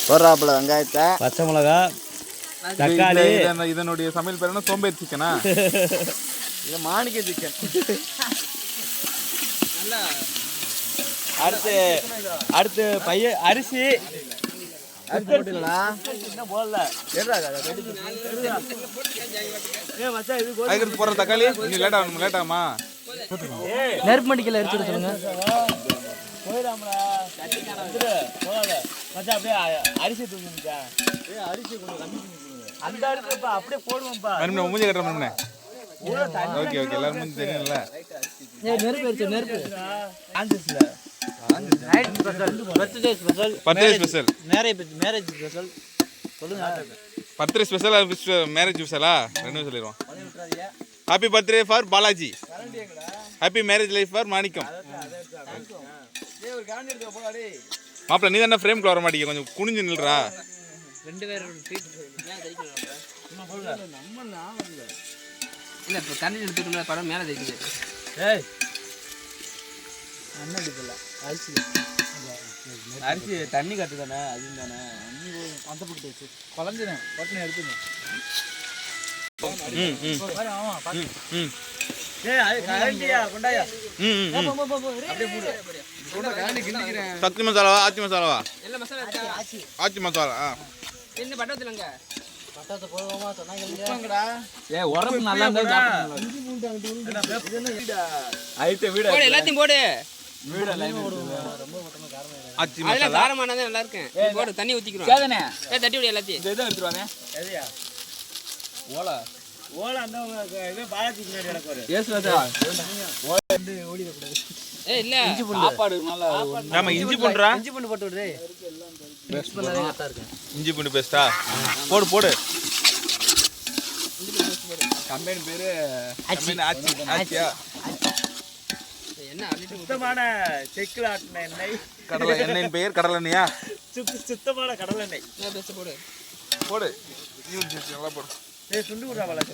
போடுறாப்புல வெங்காயத்தை, பச்சை மிளகா, தக்காளி. இதனுடைய சமையல் பேர் என்ன? சோம்பேறி சிக்கனா? இது மாணிக்க சிக்கன். அடுத்து பைய அரிசி போட்டுங்களா? இன்னும் போடல. அதுக்கு போடுற தக்காளி இன்னும் லேட் ஆகுமா? நெருப்பு மடிக்கல எடுத்துட்டு சொல்லுங்க. அரிசி தூக்குங்கப்பா. அரிசி கொஞ்சம் கம்மி பண்ணிக்கோங்க. அந்த அரிசிப்பா அப்படியே போடுவோம்ப்பா. மூஞ்சி கட்டுற ஓகே ஓகே எல்லாரும் மூஞ்சி தெரியும்ல. நெருப்பு எடுத்து நெருப்பு பர்த்டே ஸ்பெஷல் மேரேஜ் ஸ்பெஷல் சொல்லுங்க. பர்த்டே ஸ்பெஷல் மேரேஜ் ஸ்பெஷலா? ரெண்டும் சொல்லிடுவோம். Happy birthday for Balaji. Happy marriage life for Manikkam. மாப்பிள்ள நீ தானே ஃப்ரேம்க்கு வர மாட்டீங்க, கொஞ்சம் குனிஞ்சு நில்றா. ரெண்டு பேரும் இல்லை இப்போ தண்ணி எடுத்துக்கல படம் மேலே தெரியுது. அரிசி தண்ணி கட்டு தானே, அது தானே அந்த போட்டு வச்சு குழஞ்சினேன் பட்டனை எடுத்துங்க. சக்தி மசாலாவா ஆச்சி மசாலாவா? ஆச்சி மசாலா. என்ன பட்டத்துலங்க பட்டத்தை போடுவோமா சொன்னாங்கடா. உரப்பு நல்லா இருந்தா எல்லாத்தையும் போடு. ஆச்சி மசாலா காரமானதே நல்லா இருக்கு. போடு தண்ணி ஊத்திக்கிறோம். தட்டி விடு எல்லாத்தையும். இதை எடுத்துருவாங்க. ஓலா ஓலா அந்த இது பாலாஜி பின்னாடி நடக்குது. ஏய் இல்ல சாப்பாடு நல்லா. ஆமா இஞ்சி பூண்டுடா. இஞ்சி பூண்டு போட்டு விடு. இஞ்சி பூண்டு பேஸ்டா போடு போடு. கம்பெனி பேரு ஆச்சி ஆச்சியா? என்ன சுத்தமான செக்குல ஆட்டின எண்ணெய். கடலை எண்ணெயின் பெயர் கடலை எண்ணெயா? சுத்தமான கடலை எண்ணெய். போடு போடு நல்லா போடு. சுண்டு விடுறா வளர்ச்சி.